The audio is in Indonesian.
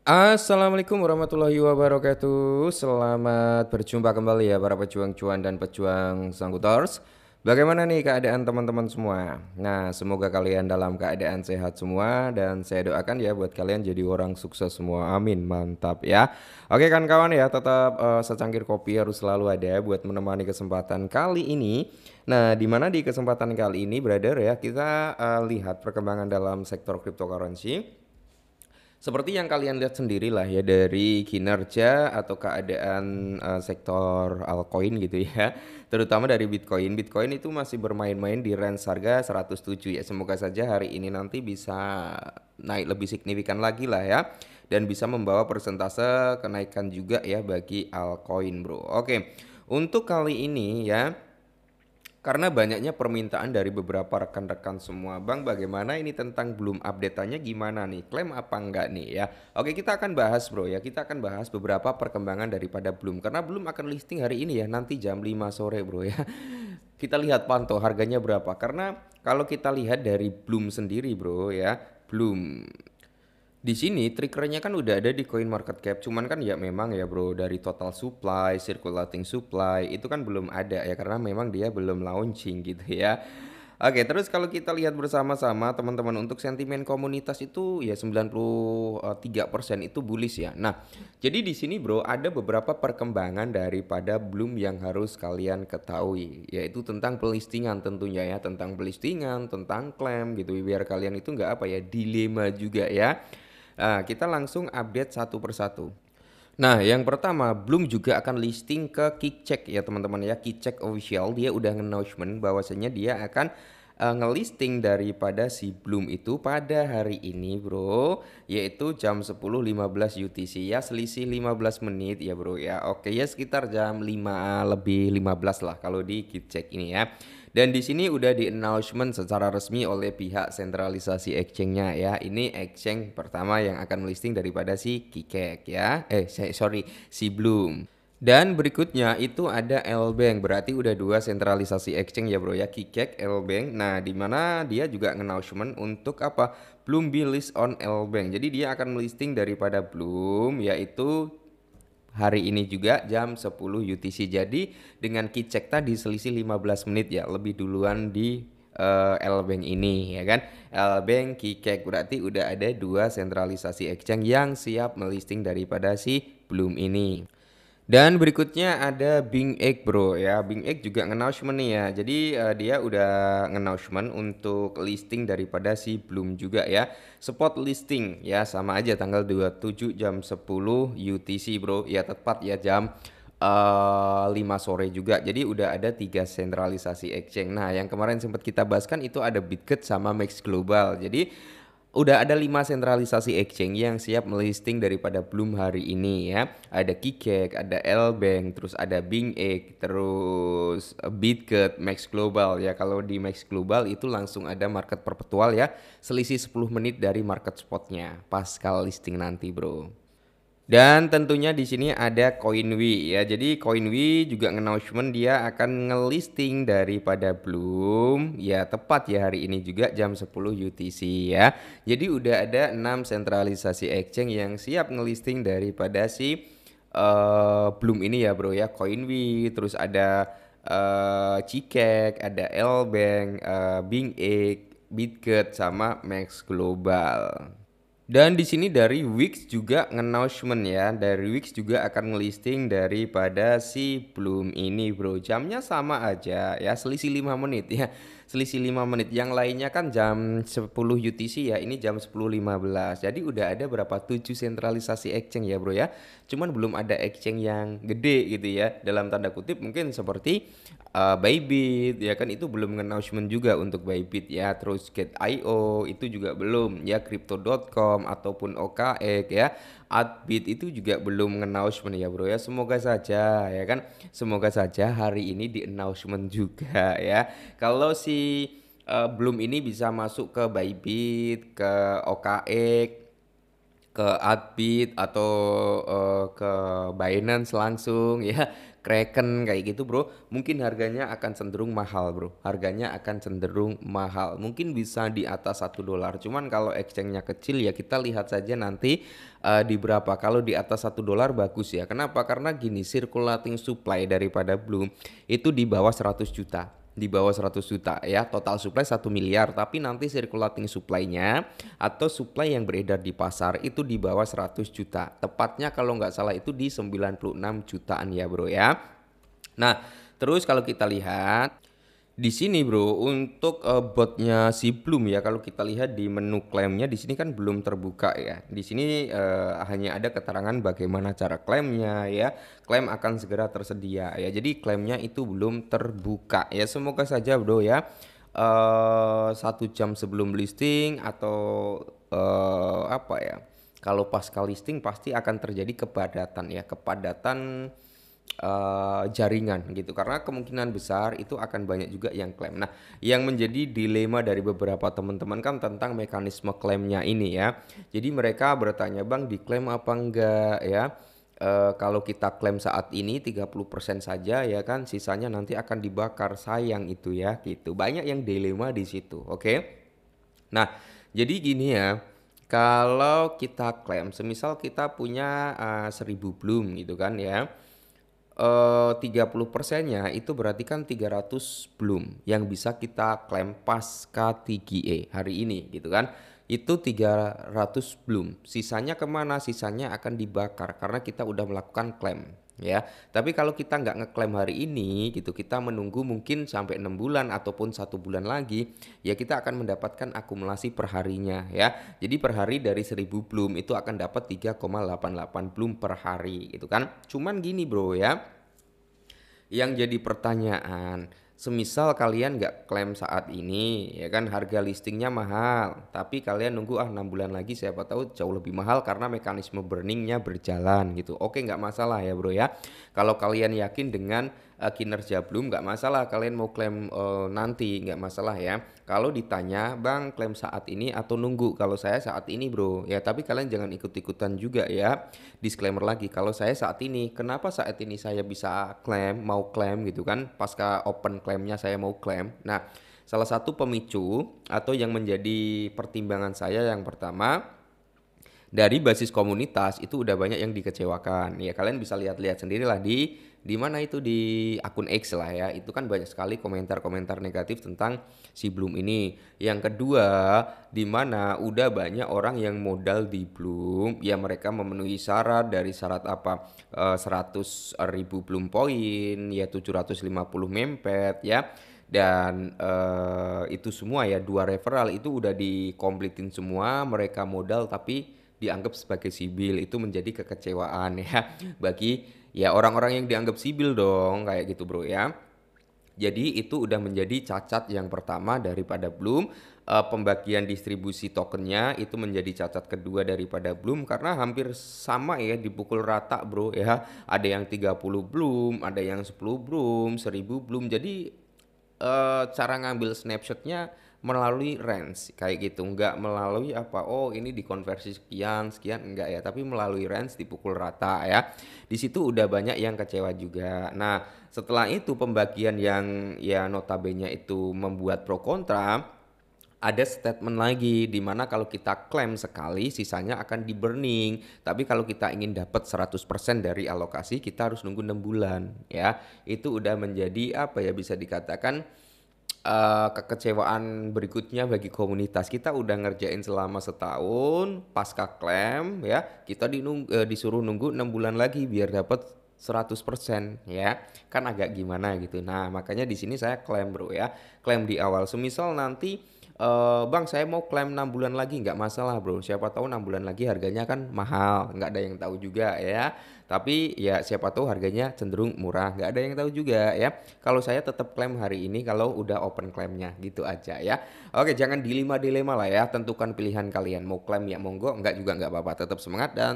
Assalamualaikum warahmatullahi wabarakatuh. Selamat berjumpa kembali ya para pejuang cuan dan pejuang Sanggutors. Bagaimana nih keadaan teman-teman semua? Nah, semoga kalian dalam keadaan sehat semua dan saya doakan ya buat kalian jadi orang sukses semua. Amin. Mantap ya. Oke kan kawan ya, tetap secangkir kopi harus selalu ada buat menemani kesempatan kali ini. Nah, di mana di kesempatan kali ini, brother ya, kita lihat perkembangan dalam sektor cryptocurrency. Seperti yang kalian lihat sendirilah ya dari kinerja atau keadaan sektor altcoin gitu ya. Terutama dari Bitcoin. Bitcoin itu masih bermain-main di range harga 107 ya. Semoga saja hari ini nanti bisa naik lebih signifikan lagi lah ya. Dan bisa membawa persentase kenaikan juga ya bagi altcoin, bro. Oke, untuk kali ini ya, karena banyaknya permintaan dari beberapa rekan-rekan semua, Bang, bagaimana ini tentang belum update-nya gimana nih? Klaim apa enggak nih ya? Oke, kita akan bahas, Bro ya. Kita akan bahas beberapa perkembangan daripada Bloom karena Bloom akan listing hari ini ya, nanti jam 5 sore, Bro ya. Kita lihat pantau harganya berapa. Karena kalau kita lihat dari Bloom sendiri, Bro ya, Bloom di sini triggernya kan udah ada di coin market cap, cuman kan ya memang ya bro dari total supply, circulating supply itu kan belum ada ya karena memang dia belum launching gitu ya. Oke, terus kalau kita lihat bersama-sama teman-teman untuk sentimen komunitas itu ya 93% itu bullish ya. Nah, jadi di sini bro ada beberapa perkembangan daripada Bloom yang harus kalian ketahui, yaitu tentang pelistingan tentunya ya, tentang pelistingan, tentang klaim gitu biar kalian itu nggak apa ya dilema juga ya. Nah, kita langsung update satu persatu. Nah, yang pertama, Bloom juga akan listing ke Kickcheck ya teman-teman ya. Kickcheck official dia udah announcement bahwasanya dia akan ngelisting daripada si Bloom itu pada hari ini, Bro, yaitu jam 10.15 UTC ya, selisih 15 menit ya, Bro ya. Oke ya, sekitar jam 5 lebih 15 lah kalau di Kickcheck ini ya. Dan di sini udah di announcement secara resmi oleh pihak sentralisasi exchange-nya ya. Ini exchange pertama yang akan melisting daripada si Kikek ya. Sorry, si Bloom. Dan berikutnya itu ada L-Bank, berarti udah dua sentralisasi exchange ya bro ya, Kikek, L-Bank. Nah, di mana dia juga announcement untuk apa? Bloom be list on L-Bank. Jadi dia akan melisting daripada Bloom yaitu hari ini juga jam 10 UTC. Jadi dengan kicek tadi selisih 15 menit ya, lebih duluan di L-Bank ini ya kan. L-Bank Kicek berarti udah ada dua sentralisasi exchange yang siap melisting daripada si Bloom ini. Dan berikutnya ada Bing Egg bro ya. Bing Egg juga nge-announcement nih ya. Jadi dia udah nge-announcement untuk listing daripada si Bloom juga ya. Spot listing ya sama aja tanggal 27 jam 10 UTC bro. Ya tepat ya jam 5 sore juga. Jadi udah ada tiga sentralisasi exchange. Nah yang kemarin sempat kita bahas kan itu ada Bitget sama Max Global. Jadi udah ada 5 sentralisasi exchange yang siap melisting daripada Bloom hari ini ya. Ada Kikek, ada L-Bank, terus ada Bing Egg, terus Bitget, Max Global ya. Kalau di Max Global itu langsung ada market perpetual ya. Selisih 10 menit dari market spotnya. Pascal listing nanti bro. Dan tentunya di sini ada CoinWe ya. Jadi CoinWe juga announcement dia akan ngelisting daripada Bloom ya tepat ya hari ini juga jam 10 UTC ya. Jadi udah ada 6 sentralisasi exchange yang siap ngelisting daripada si Bloom ini ya bro ya. CoinWe, terus ada Cikek, ada L-Bank, Bing Egg, Bitget sama Max Global. Dan di sini dari Wix juga announcement ya. Dari Wix juga akan ngelisting daripada si Bloom ini, bro. Jamnya sama aja ya, selisih 5 menit ya. Selisih 5 menit. Yang lainnya kan jam 10 UTC ya. Ini jam 10.15. Jadi udah ada berapa 7 sentralisasi exchange ya, bro ya. Cuman belum ada exchange yang gede gitu ya. Dalam tanda kutip mungkin seperti Bybit ya kan itu belum announcement juga untuk Bybit ya. Terus Get.io itu juga belum ya, Crypto.com ataupun OKX ya. Adbit itu juga belum announcement ya bro ya. Semoga saja ya kan. Semoga saja hari ini di announcement juga ya. Kalau si belum ini bisa masuk ke Bybit, ke OKX, ke Adbit atau ke Binance langsung ya, Kraken kayak gitu bro, mungkin harganya akan cenderung mahal bro, harganya akan cenderung mahal, mungkin bisa di atas $1. Cuman kalau exchange-nya kecil ya kita lihat saja nanti di berapa. Kalau di atas $1 bagus ya, kenapa? Karena gini, circulating supply daripada Bloom itu di bawah 100 juta, di bawah 100 juta ya, total supply 1 miliar, tapi nanti circulating supply-nya atau supply yang beredar di pasar itu di bawah 100 juta. Tepatnya kalau nggak salah itu di 96 jutaan ya bro ya. Nah, terus kalau kita lihat di sini bro, untuk botnya si Bloom ya, kalau kita lihat di menu klaimnya di sini kan belum terbuka ya. Di sini hanya ada keterangan bagaimana cara klaimnya ya. Klaim akan segera tersedia ya. Jadi klaimnya itu belum terbuka ya. Semoga saja bro ya. 1 jam sebelum listing atau apa ya? Kalau pasca listing pasti akan terjadi kepadatan ya, kepadatan jaringan gitu, karena kemungkinan besar itu akan banyak juga yang klaim. Nah, yang menjadi dilema dari beberapa teman-teman kan tentang mekanisme klaimnya ini ya. Jadi mereka bertanya, "Bang, diklaim apa enggak ya? Kalau kita klaim saat ini 30% saja ya kan, sisanya nanti akan dibakar, sayang itu ya," gitu. Banyak yang dilema di situ, oke? Nah, jadi gini ya, kalau kita klaim, semisal kita punya 1000 Bloom gitu kan ya, 30%-nya itu berarti kan 300 Bloom yang bisa kita klaim pasca TGA hari ini gitu kan. Itu 300 Bloom. Sisanya kemana? Sisanya akan dibakar karena kita udah melakukan klaim ya. Tapi kalau kita nggak ngeklaim hari ini gitu, kita menunggu mungkin sampai 6 bulan ataupun 1 bulan lagi, ya kita akan mendapatkan akumulasi perharinya ya. Jadi per hari dari 1000 Bloom itu akan dapat 3,88 Bloom per hari gitu kan. Cuman gini bro ya, yang jadi pertanyaan, semisal kalian nggak klaim saat ini ya kan, harga listingnya mahal, tapi kalian nunggu 6 bulan lagi, siapa tahu jauh lebih mahal karena mekanisme burningnya berjalan gitu. Oke, nggak masalah ya bro ya. Kalau kalian yakin dengan kinerja Bloom nggak masalah, kalian mau klaim nanti nggak masalah ya. Kalau ditanya, "Bang, klaim saat ini atau nunggu?" Kalau saya saat ini bro ya, tapi kalian jangan ikut-ikutan juga ya. Disclaimer lagi, kalau saya saat ini, kenapa saat ini saya bisa klaim, mau klaim gitu kan, pasca open klaimnya saya mau klaim. Nah, salah satu pemicu atau yang menjadi pertimbangan saya yang pertama, dari basis komunitas itu udah banyak yang dikecewakan ya. Kalian bisa lihat-lihat sendirilah di mana itu, di akun X lah ya, itu kan banyak sekali komentar-komentar negatif tentang si Bloom ini. Yang kedua, di mana udah banyak orang yang modal di Bloom ya, mereka memenuhi syarat. Dari syarat apa, 100.000 Bloom point ya, 750 mempet ya, dan itu semua ya, 2 referral itu udah dikompletin semua, mereka modal tapi dianggap sebagai sibil. Itu menjadi kekecewaan ya bagi ya orang-orang yang dianggap sibil dong kayak gitu bro ya. Jadi itu udah menjadi cacat yang pertama daripada Bloom. Pembagian distribusi tokennya itu menjadi cacat kedua daripada Bloom, karena hampir sama ya, dipukul rata bro ya. Ada yang 30 Bloom, ada yang 10 Bloom, 1000 Bloom. Jadi cara ngambil snapshotnya melalui range kayak gitu, nggak melalui apa, oh ini dikonversi sekian sekian, enggak ya, tapi melalui range dipukul rata ya. Di situ udah banyak yang kecewa juga. Nah, setelah itu pembagian yang ya notabene itu membuat pro kontra, ada statement lagi di mana kalau kita klaim sekali sisanya akan di burning, tapi kalau kita ingin dapat 100% dari alokasi kita harus nunggu 6 bulan ya. Itu udah menjadi apa ya, bisa dikatakan kekecewaan berikutnya bagi komunitas. Kita udah ngerjain selama setahun, pasca klaim ya, kita disuruh nunggu 6 bulan lagi biar dapat 100% ya. Kan agak gimana gitu. Nah, makanya di sini saya klaim bro ya. Klaim di awal. Semisal nanti "Bang, saya mau klaim 6 bulan lagi," nggak masalah bro. Siapa tahu 6 bulan lagi harganya kan mahal, nggak ada yang tahu juga ya. Tapi ya siapa tahu harganya cenderung murah, nggak ada yang tahu juga ya. Kalau saya tetap klaim hari ini kalau udah open klaimnya, gitu aja ya. Oke, jangan dilema-dilema lah ya, tentukan pilihan kalian. Mau klaim ya monggo, nggak juga nggak apa-apa. Tetap semangat dan